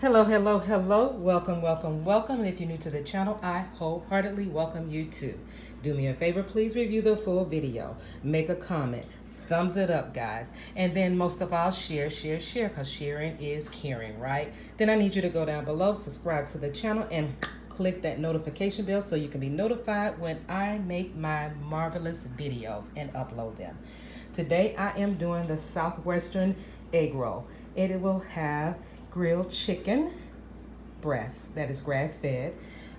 Hello, hello, hello. Welcome, welcome, welcome. And if you're new to the channel, I wholeheartedly welcome you too. Do me a favor, please review the full video. Make a comment. Thumbs it up, guys. And then most of all, share, because sharing is caring, right? Then I need you to go down below, subscribe to the channel, and click that notification bell so you can be notified when I make my marvelous videos and upload them. Today, I am doing the Southwestern egg roll. It will have grilled chicken breast that is grass-fed.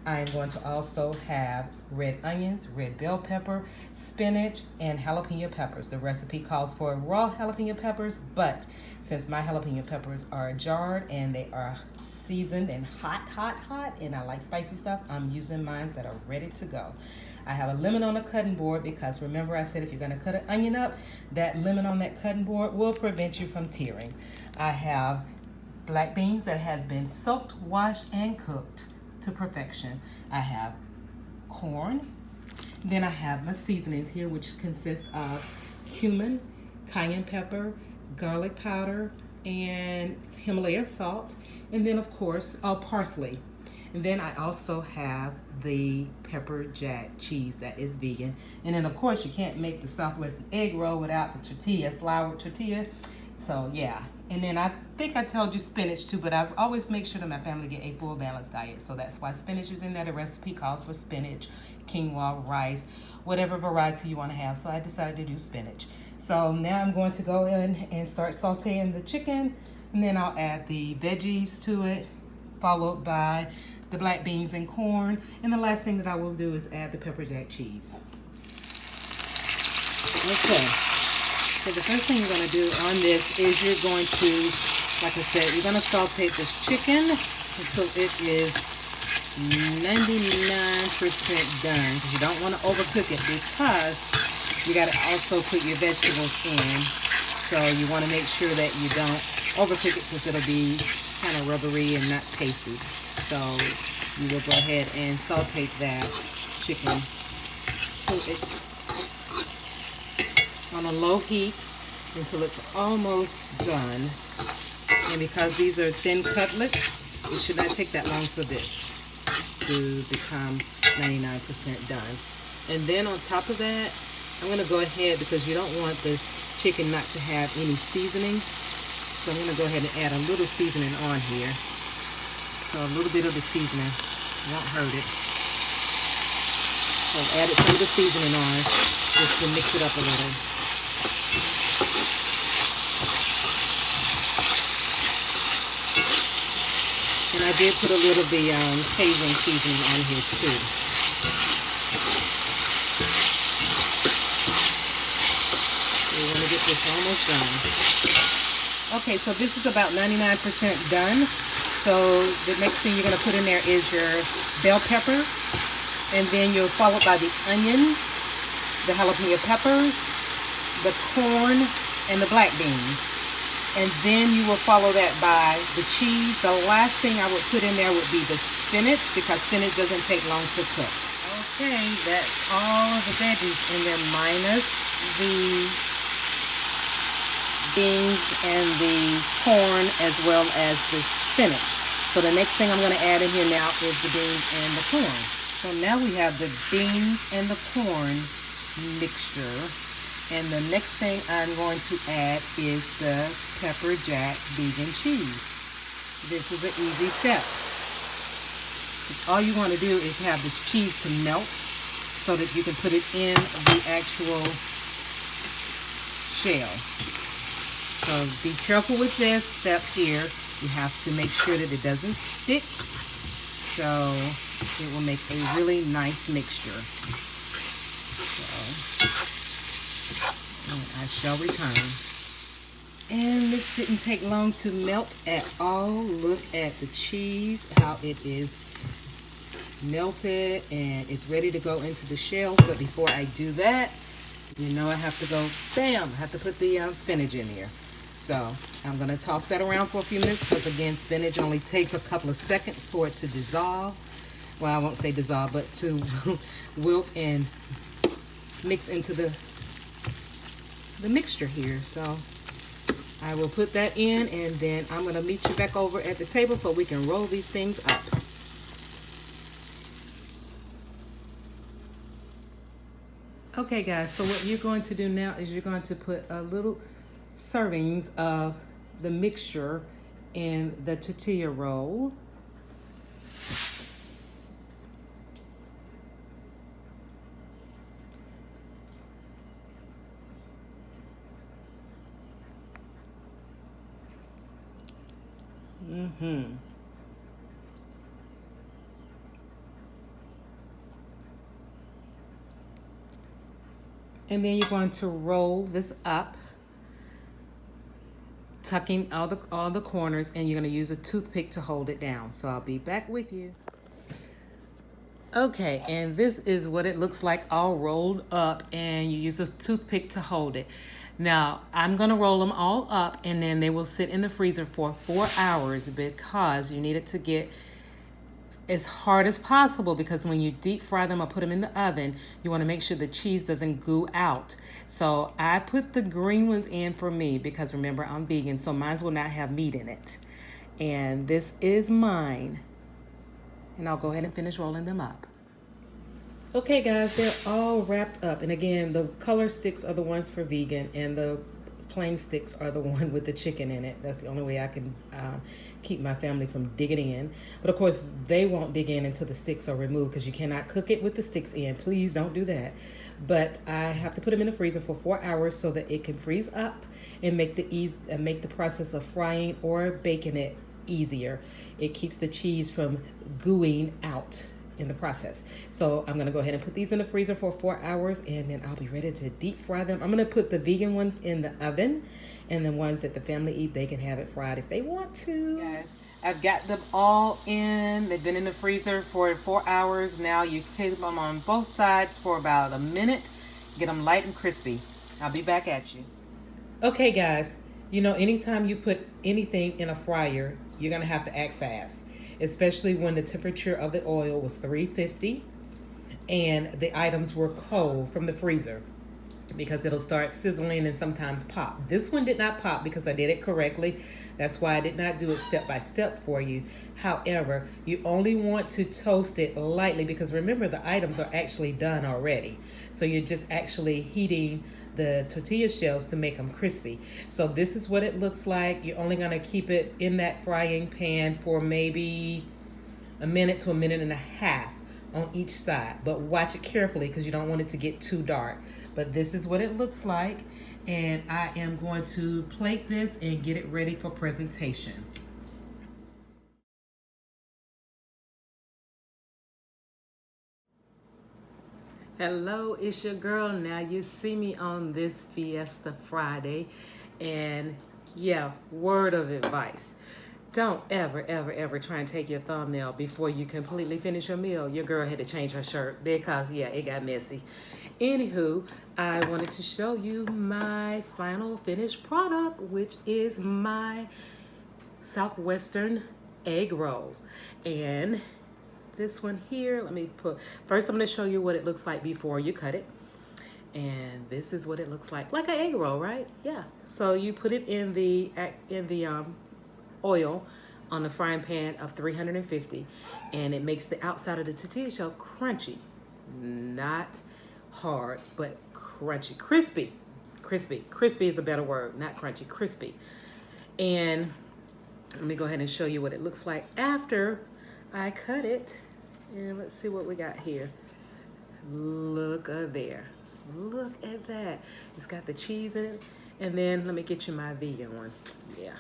I am going to also have red onions, red bell pepper, spinach, and jalapeno peppers. The recipe calls for raw jalapeno peppers, but since my jalapeno peppers are jarred and they are seasoned and hot, and I like spicy stuff, I'm using mine that are ready to go. I have a lemon on a cutting board because remember I said if you're going to cut an onion up, that lemon on that cutting board will prevent you from tearing. I have black beans that has been soaked, washed, and cooked to perfection. I have corn. Then I have my seasonings here, which consist of cumin, cayenne pepper, garlic powder, and Himalaya salt. And then, of course, parsley. And then I also have the pepper jack cheese that is vegan. And then, of course, you can't make the Southwestern egg roll without the tortilla, flour tortilla. So, yeah. And then I think I told you spinach too, but I always make sure that my family get a full balanced diet. So that's why spinach is in there. The recipe calls for spinach, quinoa, rice, whatever variety you want to have. So I decided to do spinach. So now I'm going to go in and start sauteing the chicken. And then I'll add the veggies to it, followed by the black beans and corn. And the last thing that I will do is add the pepper jack cheese. Okay. So the first thing you're going to do on this is you're going to, like I said, you're going to saute this chicken until it is 99% done. You don't want to overcook it because you got to also put your vegetables in. So you want to make sure that you don't overcook it because it'll be kind of rubbery and not tasty. So you will go ahead and saute that chicken till it's on a low heat until it's almost done. And because these are thin cutlets, it should not take that long for this to become 99% done. And then on top of that, I'm going to go ahead, because you don't want the chicken not to have any seasoning, so I'm going to go ahead and add a little seasoning on here. So a little bit of the seasoning won't hurt it. So add some of the seasoning on just to mix it up a little. And I did put a little of the Cajun seasoning on here too. We want to get this almost done. Okay, so this is about 99% done. So the next thing you're going to put in there is your bell pepper. And then you'll follow by the onion, the jalapeno peppers, the corn, and the black beans. And then you will follow that by the cheese. The last thing I would put in there would be the spinach, because spinach doesn't take long to cook. Okay, that's all of the veggies in there minus the beans and the corn as well as the spinach. So the next thing I'm going to add in here now is the beans and the corn. So now we have the beans and the corn mixture. And the next thing I'm going to add is the pepper jack vegan cheese. This is an easy step. All you want to do is have this cheese to melt so that you can put it in the actual shell. So be careful with this step here. You have to make sure that it doesn't stick. So it will make a really nice mixture. So I shall return. And this didn't take long to melt at all. Look at the cheese, how it is melted and it's ready to go into the shell. But before I do that, you know I have to go, bam, I have to put the spinach in there. So I'm going to toss that around for a few minutes because, again, spinach only takes a couple of seconds for it to dissolve. Well, I won't say dissolve, but to wilt and mix into the mixture here. So I will put that in, and then I'm going to meet you back over at the table so we can roll these things up. Okay guys, so what you're going to do now is you're going to put a little servings of the mixture in the tortilla roll. And then you're going to roll this up, tucking all the corners, and you're going to use a toothpick to hold it down. So I'll be back with you. Okay, and this is what it looks like all rolled up, and you use a toothpick to hold it. Now, I'm going to roll them all up, and then they will sit in the freezer for 4 hours because you need it to get as hard as possible, because when you deep fry them or put them in the oven, you want to make sure the cheese doesn't goo out. So I put the green ones in for me because remember, I'm vegan, so mine will not have meat in it. And this is mine. And I'll go ahead and finish rolling them up. Okay guys, they're all wrapped up. And again, the color sticks are the ones for vegan, and the plain sticks are the one with the chicken in it. That's the only way I can keep my family from digging in. But of course, they won't dig in until the sticks are removed, because you cannot cook it with the sticks in. Please don't do that. But I have to put them in the freezer for 4 hours so that it can freeze up and make the process of frying or baking it easier. It keeps the cheese from gooeying out in the process. So I'm gonna go ahead and put these in the freezer for 4 hours, and then I'll be ready to deep fry them. I'm gonna put the vegan ones in the oven, and the ones that the family eat, they can have it fried if they want to. Guys, I've got them all in. They've been in the freezer for 4 hours. Now you keep them on both sides for about a minute. Get them light and crispy. I'll be back at you. Okay guys, you know, anytime you put anything in a fryer, you're gonna have to act fast, especially when the temperature of the oil was 350 and the items were cold from the freezer, because it'll start sizzling and sometimes pop. This one did not pop because I did it correctly. That's why I did not do it step by step for you. However, you only want to toast it lightly, because remember, the items are actually done already. So you're just actually heating the tortilla shells to make them crispy. So this is what it looks like. You're only gonna keep it in that frying pan for maybe a minute to a minute and a half on each side, but watch it carefully because you don't want it to get too dark. But this is what it looks like, and I am going to plate this and get it ready for presentation. Hello, it's your girl. Now you see me on this Fiesta Friday, and yeah, word of advice. Don't ever try and take your thumbnail before you completely finish your meal. Your girl had to change her shirt because yeah, it got messy. Anywho, I wanted to show you my final finished product, which is my Southwestern egg roll. And this one here, first I'm gonna show you what it looks like before you cut it. And this is what it looks like an egg roll, right? Yeah. So you put it in the oil on a frying pan of 350, and it makes the outside of the tortilla shell crunchy, not hard, but crunchy, crispy is a better word, not crunchy, crispy. And let me go ahead and show you what it looks like after I cut it. And let's see what we got here. Look there. Look at that. It's got the cheese in it. And then let me get you my vegan one. Yeah.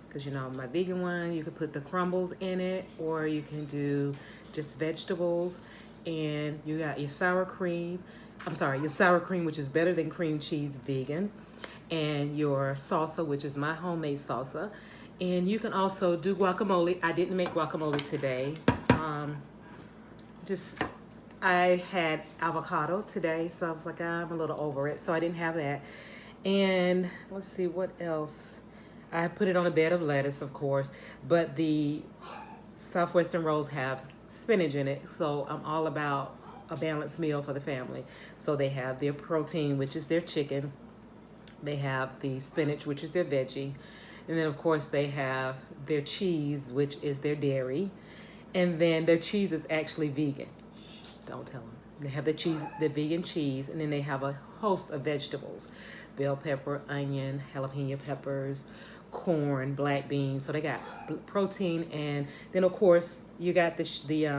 Because you know, my vegan one, you can put the crumbles in it, or you can do just vegetables. And you got your sour cream. Your sour cream, which is better than cream cheese vegan. And your salsa, which is my homemade salsa. And you can also do guacamole. I didn't make guacamole today. I had avocado today, so I was like, I'm a little over it, so I didn't have that. And let's see what else. I put it on a bed of lettuce, of course, but the Southwestern rolls have spinach in it, so I'm all about a balanced meal for the family. So they have their protein, which is their chicken, They have the spinach, which is their veggie. And then, of course, they have their cheese, which is their dairy. And then their cheese is actually vegan. Don't tell them. They have the cheese, the vegan cheese, and then they have a host of vegetables. Bell pepper, onion, jalapeno peppers, corn, black beans. So they got protein, and then, of course, you got the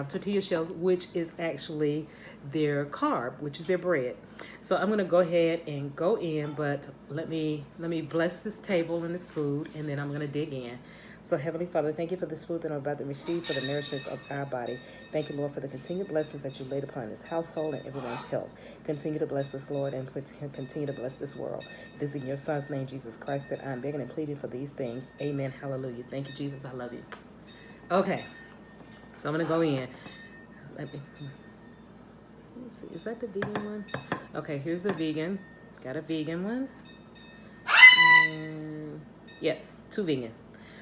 tortilla shells, which is actually their carb, which is their bread. So I'm gonna go ahead and go in, but let me bless this table and this food, and then I'm gonna dig in. So Heavenly Father, thank you for this food that I'm about to receive for the nourishment of our body. Thank you, Lord, for the continued blessings that you laid upon this household and everyone's health. Continue to bless us, Lord, and continue to bless this world. It is in your Son's name, Jesus Christ, that I'm begging and pleading for these things. Amen. Hallelujah. Thank you, Jesus. I love you. Okay. So I'm going to go in. Let's see. Is that the vegan one? Okay, here's the vegan. Got a vegan one. And yes, 2 vegan.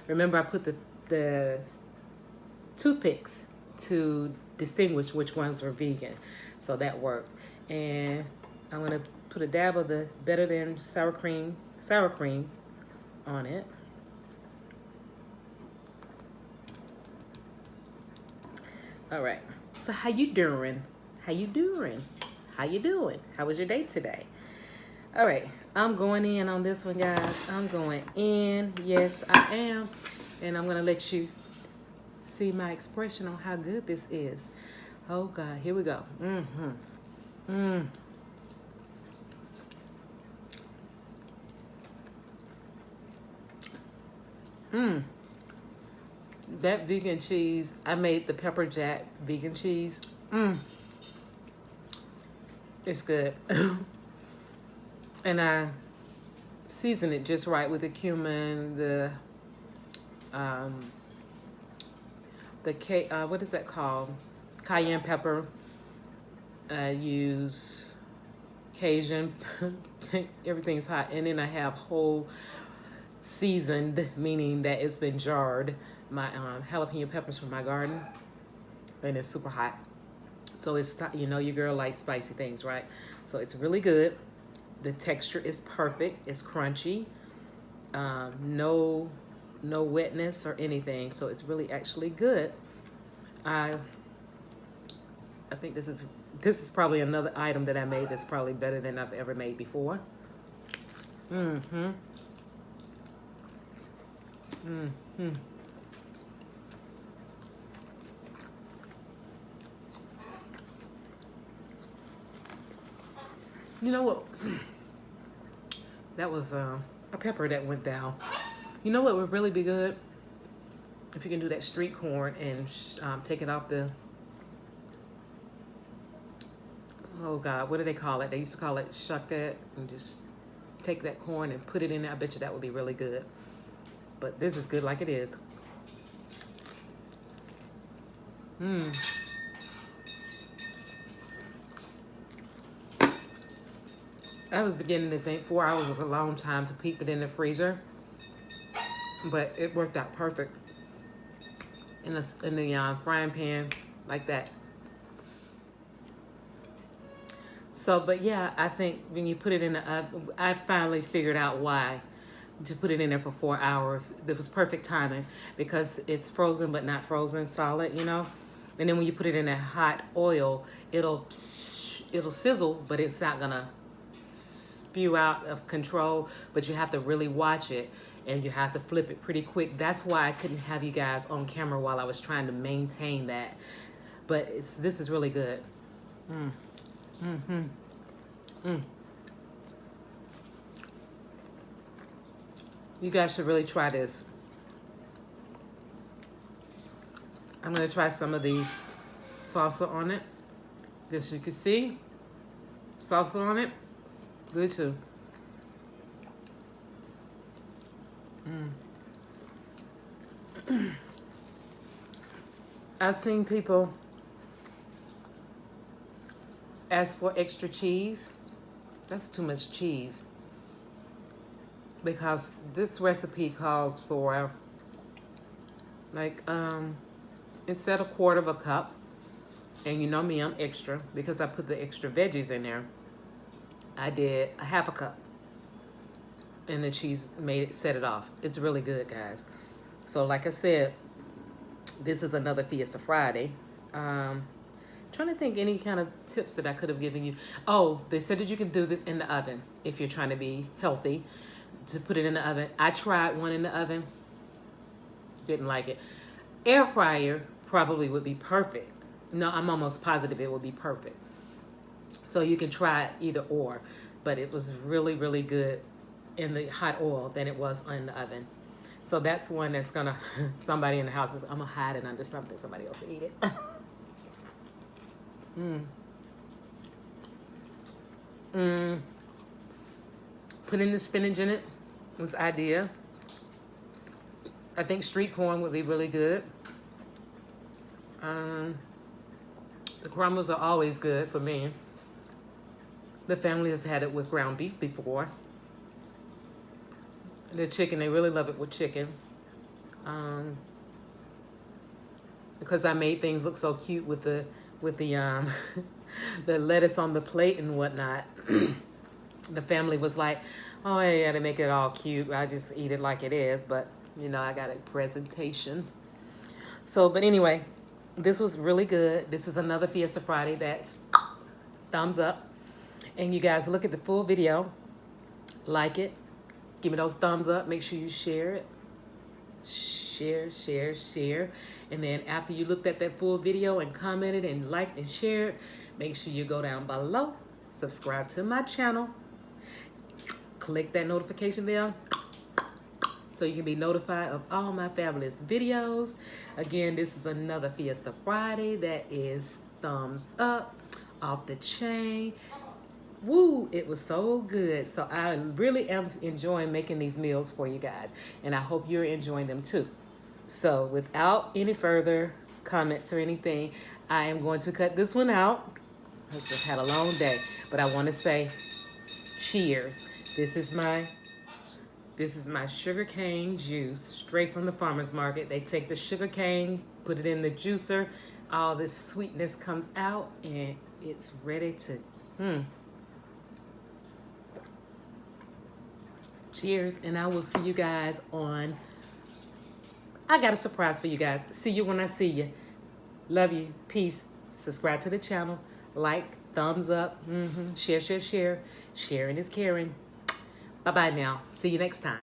Remember, I put the toothpicks to distinguish which ones are vegan. So that worked. And I'm going to put a dab of the Better Than sour cream on it. All right. So how you doing? How you doing? How you doing? How was your day today? All right. I'm going in on this one, guys. I'm going in. Yes, I am. And I'm going to let you see my expression on how good this is. Oh, God. Here we go. That vegan cheese, I made the pepper jack vegan cheese. It's good. And I season it just right with the cumin, the what is that called? Cayenne pepper. I use Cajun. Everything's hot. And then I have whole seasoned, meaning that it's been jarred, my jalapeno peppers from my garden. And it's super hot. So it's, you know, your girl likes spicy things, right? So it's really good. The texture is perfect. It's crunchy. No wetness or anything. So it's really actually good. I think this is probably another item that I made that's probably better than I've ever made before. You know what? That was a pepper that went down. You know what would really be good? If you can do that street corn and take it off the, oh God, what do they call it? They used to call it shuck it, and just take that corn and put it in there. I bet you that would be really good. But this is good like it is. I was beginning to think 4 hours was a long time to keep it in the freezer, but it worked out perfect in the frying pan like that. So, but yeah, I think when you put it in the oven, I finally figured out why to put it in there for 4 hours. It was perfect timing because it's frozen but not frozen solid, you know. And then when you put it in that hot oil, it'll sizzle, but it's not gonna spew out of control. But you have to really watch it, and you have to flip it pretty quick. That's why I couldn't have you guys on camera while I was trying to maintain that. But this is really good. You guys should really try this. I'm gonna try some of the salsa on it. As you can see, salsa on it, good too. I've seen people ask for extra cheese. That's too much cheese, because this recipe calls for like instead of 1/4 cup, and you know me, I'm extra because I put the extra veggies in there. I did a 1/2 cup. and the cheese set it off. It's really good, guys. So like I said, this is another Fiesta Friday. Trying to think any kind of tips that I could have given you. Oh, they said that you can do this in the oven if you're trying to be healthy, to put it in the oven. I tried one in the oven, didn't like it. Air fryer probably would be perfect. No, I'm almost positive it would be perfect. So you can try it either or, but it was really, really good in the hot oil than it was in the oven. So that's one that's gonna, somebody in the house is, I'm gonna hide it under something, somebody else will eat it. Putting the spinach in it was idea. I think street corn would be really good. The crumbles are always good for me. The family has had it with ground beef before. The chicken, they really love it with chicken. Because I made things look so cute with the the lettuce on the plate and whatnot. The family was like, oh yeah, to make it all cute, I just eat it like it is, but you know, I got a presentation. So, but anyway, this was really good. This is another Fiesta Friday that's thumbs up. And you guys look at the full video, like it, give me those thumbs up, make sure you share it. Share. And then after you looked at that full video and commented and liked and shared, make sure you go down below, subscribe to my channel, click that notification bell so you can be notified of all my fabulous videos. Again, this is another Fiesta Friday that is thumbs up, off the chain. Woo, it was so good. So I really am enjoying making these meals for you guys, and I hope you're enjoying them too. So without any further comments or anything, I am going to cut this one out. I just had a long day, but I want to say cheers. This is my sugar cane juice straight from the farmer's market. They take the sugar cane, put it in the juicer, all this sweetness comes out, and it's ready to cheers. And I will see you guys on, I got a surprise for you guys. See you when I see you. Love you. Peace. Subscribe to the channel. Like, thumbs up. Share. Sharing is caring. Bye-bye now. See you next time.